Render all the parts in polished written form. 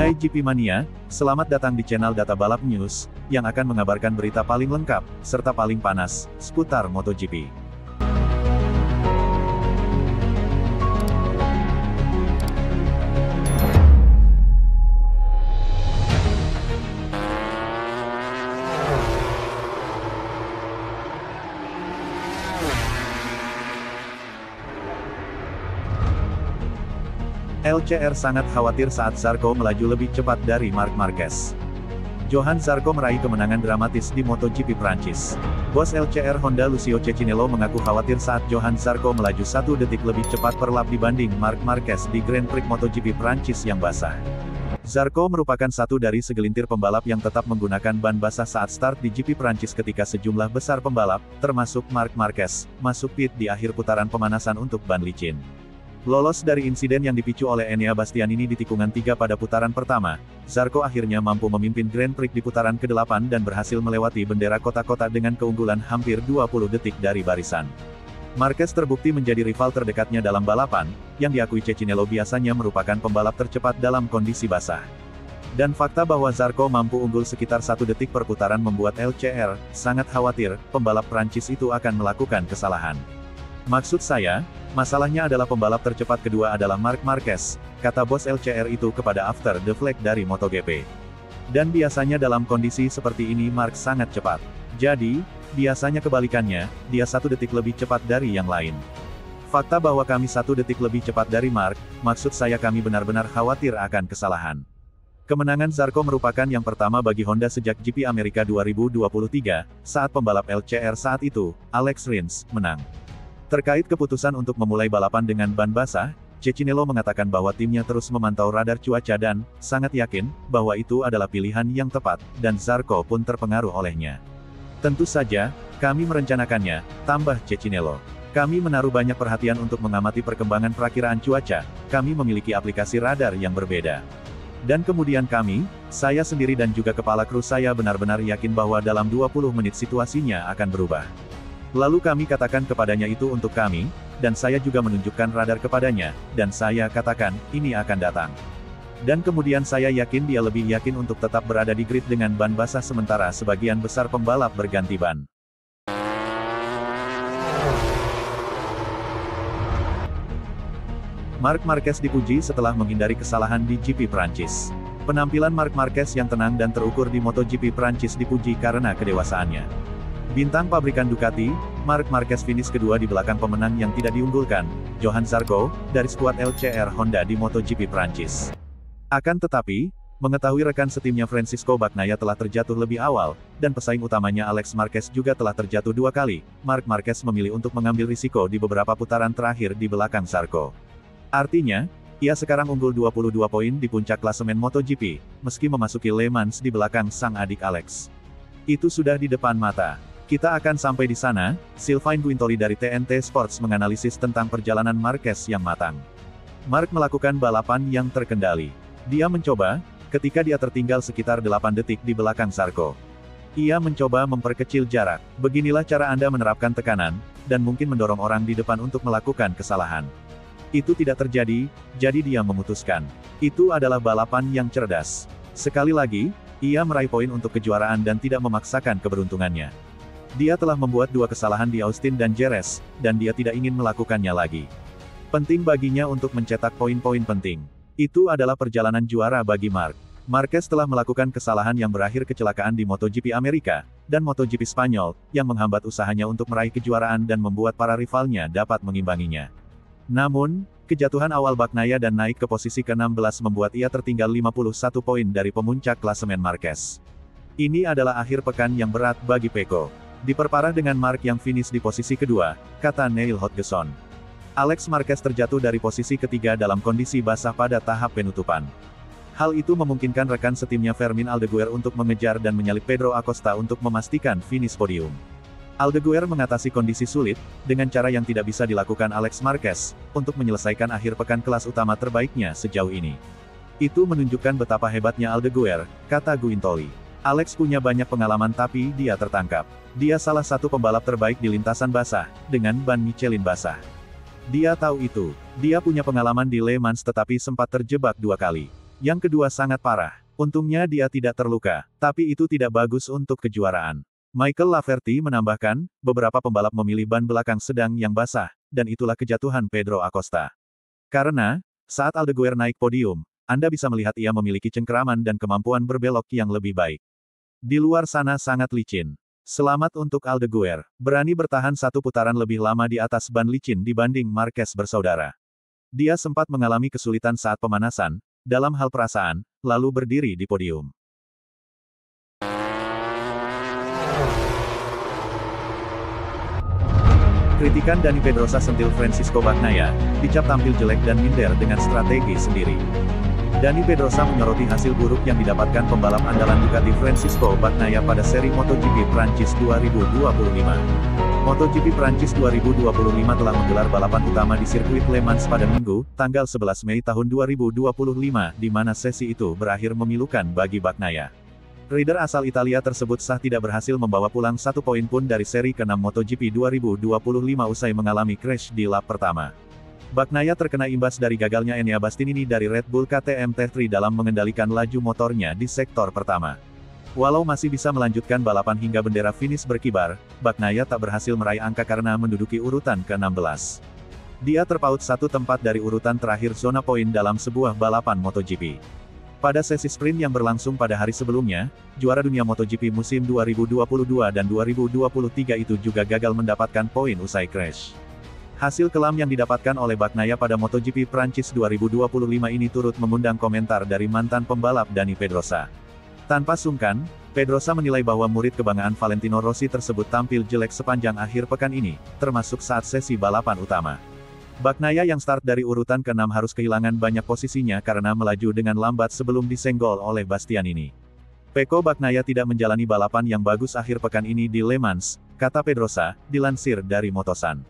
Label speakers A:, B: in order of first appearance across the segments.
A: Hai GP Mania, selamat datang di channel Data Balap News, yang akan mengabarkan berita paling lengkap, serta paling panas, seputar MotoGP. LCR sangat khawatir saat Zarco melaju lebih cepat dari Marc Marquez. Johann Zarco meraih kemenangan dramatis di MotoGP Prancis. Bos LCR Honda Lucio Cecchinello mengaku khawatir saat Johann Zarco melaju 1 detik lebih cepat per lap dibanding Marc Marquez di Grand Prix MotoGP Prancis yang basah. Zarco merupakan satu dari segelintir pembalap yang tetap menggunakan ban basah saat start di GP Prancis ketika sejumlah besar pembalap, termasuk Marc Marquez, masuk pit di akhir putaran pemanasan untuk ban licin. Lolos dari insiden yang dipicu oleh Enea Bastianini di tikungan 3 pada putaran pertama, Zarco akhirnya mampu memimpin Grand Prix di putaran ke-8 dan berhasil melewati bendera kota-kota dengan keunggulan hampir 20 detik dari barisan. Marquez terbukti menjadi rival terdekatnya dalam balapan, yang diakui Cecchinello biasanya merupakan pembalap tercepat dalam kondisi basah. Dan fakta bahwa Zarco mampu unggul sekitar 1 detik per putaran membuat LCR sangat khawatir, pembalap Prancis itu akan melakukan kesalahan. Maksud saya, masalahnya adalah pembalap tercepat kedua adalah Marc Marquez, kata bos LCR itu kepada After the Flag dari MotoGP. Dan biasanya dalam kondisi seperti ini Marc sangat cepat. Jadi, biasanya kebalikannya, dia 1 detik lebih cepat dari yang lain. Fakta bahwa kami 1 detik lebih cepat dari Marc, maksud saya kami benar-benar khawatir akan kesalahan. Kemenangan Zarco merupakan yang pertama bagi Honda sejak GP Amerika 2023, saat pembalap LCR saat itu, Alex Rins, menang. Terkait keputusan untuk memulai balapan dengan ban basah, Cecchinello mengatakan bahwa timnya terus memantau radar cuaca dan sangat yakin bahwa itu adalah pilihan yang tepat, dan Zarco pun terpengaruh olehnya. Tentu saja, kami merencanakannya, tambah Cecchinello. Kami menaruh banyak perhatian untuk mengamati perkembangan perakiraan cuaca, kami memiliki aplikasi radar yang berbeda. Dan kemudian kami, saya sendiri dan juga kepala kru saya benar-benar yakin bahwa dalam 20 menit situasinya akan berubah. Lalu kami katakan kepadanya itu untuk kami, dan saya juga menunjukkan radar kepadanya, dan saya katakan, ini akan datang. Dan kemudian saya yakin dia lebih yakin untuk tetap berada di grid dengan ban basah sementara sebagian besar pembalap berganti ban. Marc Marquez dipuji setelah menghindari kesalahan di GP Prancis. Penampilan Marc Marquez yang tenang dan terukur di MotoGP Prancis dipuji karena kedewasaannya. Bintang pabrikan Ducati, Marc Marquez finish kedua di belakang pemenang yang tidak diunggulkan, Johann Zarco, dari skuad LCR Honda di MotoGP Prancis. Akan tetapi, mengetahui rekan setimnya Francisco Bagnaia telah terjatuh lebih awal, dan pesaing utamanya Alex Marquez juga telah terjatuh 2 kali, Marc Marquez memilih untuk mengambil risiko di beberapa putaran terakhir di belakang Zarco. Artinya, ia sekarang unggul 22 poin di puncak klasemen MotoGP, meski memasuki Le Mans di belakang sang adik Alex. Itu sudah di depan mata. Kita akan sampai di sana, Sylvain Guintoli dari TNT Sports menganalisis tentang perjalanan Marquez yang matang. Marc melakukan balapan yang terkendali. Dia mencoba, ketika dia tertinggal sekitar 8 detik di belakang Zarco. Ia mencoba memperkecil jarak. Beginilah cara Anda menerapkan tekanan, dan mungkin mendorong orang di depan untuk melakukan kesalahan. Itu tidak terjadi, jadi dia memutuskan. Itu adalah balapan yang cerdas. Sekali lagi, ia meraih poin untuk kejuaraan dan tidak memaksakan keberuntungannya. Dia telah membuat 2 kesalahan di Austin dan Jerez, dan dia tidak ingin melakukannya lagi. Penting baginya untuk mencetak poin-poin penting. Itu adalah perjalanan juara bagi Marc. Marquez telah melakukan kesalahan yang berakhir kecelakaan di MotoGP Amerika, dan MotoGP Spanyol, yang menghambat usahanya untuk meraih kejuaraan dan membuat para rivalnya dapat mengimbanginya. Namun, kejatuhan awal Bagnaia dan naik ke posisi ke-16 membuat ia tertinggal 51 poin dari pemuncak klasemen Marquez. Ini adalah akhir pekan yang berat bagi Pecco. Diperparah dengan Marc yang finish di posisi kedua, kata Neil Hodgson. Alex Marquez terjatuh dari posisi ketiga dalam kondisi basah pada tahap penutupan. Hal itu memungkinkan rekan setimnya Fermin Aldeguer untuk mengejar dan menyalip Pedro Acosta untuk memastikan finish podium. Aldeguer mengatasi kondisi sulit, dengan cara yang tidak bisa dilakukan Alex Marquez, untuk menyelesaikan akhir pekan kelas utama terbaiknya sejauh ini. Itu menunjukkan betapa hebatnya Aldeguer, kata Guintoli. Alex punya banyak pengalaman tapi dia tertangkap. Dia salah satu pembalap terbaik di lintasan basah, dengan ban Michelin basah. Dia tahu itu. Dia punya pengalaman di Le Mans tetapi sempat terjebak 2 kali. Yang kedua sangat parah. Untungnya dia tidak terluka, tapi itu tidak bagus untuk kejuaraan. Michael Laverty menambahkan, beberapa pembalap memilih ban belakang sedang yang basah, dan itulah kejatuhan Pedro Acosta. Karena, saat Aldeguer naik podium, Anda bisa melihat ia memiliki cengkeraman dan kemampuan berbelok yang lebih baik. Di luar sana sangat licin. Selamat untuk Aldeguer, berani bertahan satu putaran lebih lama di atas ban licin dibanding Marquez bersaudara. Dia sempat mengalami kesulitan saat pemanasan, dalam hal perasaan, lalu berdiri di podium. Kritikan Dani Pedrosa sentil Francisco Bagnaia, dicap tampil jelek dan minder dengan strategi sendiri. Dani Pedrosa menyoroti hasil buruk yang didapatkan pembalap andalan Ducati Francisco Bagnaia pada seri MotoGP Prancis 2025. MotoGP Prancis 2025 telah menggelar balapan utama di sirkuit Le Mans pada Minggu, tanggal 11 Mei tahun 2025, di mana sesi itu berakhir memilukan bagi Bagnaia. Rider asal Italia tersebut tidak berhasil membawa pulang 1 poin pun dari seri ke-6 MotoGP 2025 usai mengalami crash di lap pertama. Bagnaia terkena imbas dari gagalnya Enea Bastianini dari Red Bull KTM T3 dalam mengendalikan laju motornya di sektor pertama. Walau masih bisa melanjutkan balapan hingga bendera finish berkibar, Bagnaia tak berhasil meraih angka karena menduduki urutan ke-16. Dia terpaut satu tempat dari urutan terakhir zona poin dalam sebuah balapan MotoGP. Pada sesi sprint yang berlangsung pada hari sebelumnya, juara dunia MotoGP musim 2022 dan 2023 itu juga gagal mendapatkan poin usai crash. Hasil kelam yang didapatkan oleh Bagnaia pada MotoGP Prancis 2025 ini turut mengundang komentar dari mantan pembalap Dani Pedrosa. Tanpa sungkan, Pedrosa menilai bahwa murid kebanggaan Valentino Rossi tersebut tampil jelek sepanjang akhir pekan ini, termasuk saat sesi balapan utama. Bagnaia yang start dari urutan ke-6 harus kehilangan banyak posisinya karena melaju dengan lambat sebelum disenggol oleh Bastianini. Pecco Bagnaia tidak menjalani balapan yang bagus akhir pekan ini di Le Mans, kata Pedrosa, dilansir dari Motosan.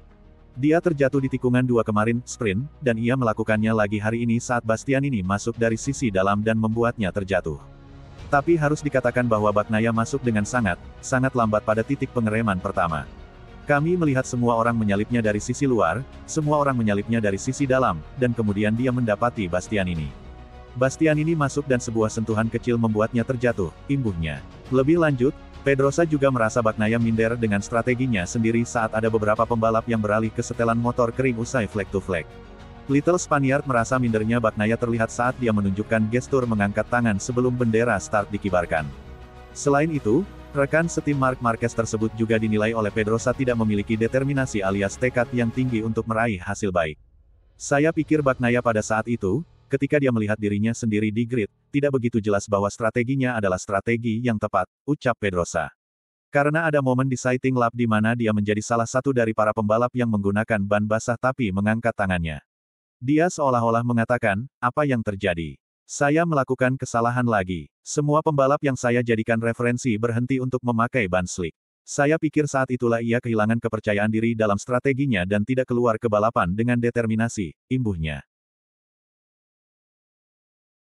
A: Dia terjatuh di tikungan 2 kemarin, sprint, dan ia melakukannya lagi hari ini saat Bastianini masuk dari sisi dalam dan membuatnya terjatuh. Tapi harus dikatakan bahwa Bagnaia masuk dengan sangat lambat pada titik pengereman pertama. Kami melihat semua orang menyalipnya dari sisi luar, semua orang menyalipnya dari sisi dalam, dan kemudian dia mendapati Bastianini. Bastianini masuk dan sebuah sentuhan kecil membuatnya terjatuh, imbuhnya. Lebih lanjut, Pedrosa juga merasa Bagnaia minder dengan strateginya sendiri saat ada beberapa pembalap yang beralih ke setelan motor kering usai flag to flag. Little Spaniard merasa mindernya Bagnaia terlihat saat dia menunjukkan gestur mengangkat tangan sebelum bendera start dikibarkan. Selain itu, rekan setim Marc Marquez tersebut juga dinilai oleh Pedrosa tidak memiliki determinasi alias tekad yang tinggi untuk meraih hasil baik. Saya pikir Bagnaia pada saat itu, ketika dia melihat dirinya sendiri di grid, tidak begitu jelas bahwa strateginya adalah strategi yang tepat, ucap Pedrosa. Karena ada momen di sighting lap di mana dia menjadi salah satu dari para pembalap yang menggunakan ban basah tapi mengangkat tangannya. Dia seolah-olah mengatakan, apa yang terjadi? Saya melakukan kesalahan lagi. Semua pembalap yang saya jadikan referensi berhenti untuk memakai ban slick. Saya pikir saat itulah ia kehilangan kepercayaan diri dalam strateginya dan tidak keluar ke balapan dengan determinasi, imbuhnya.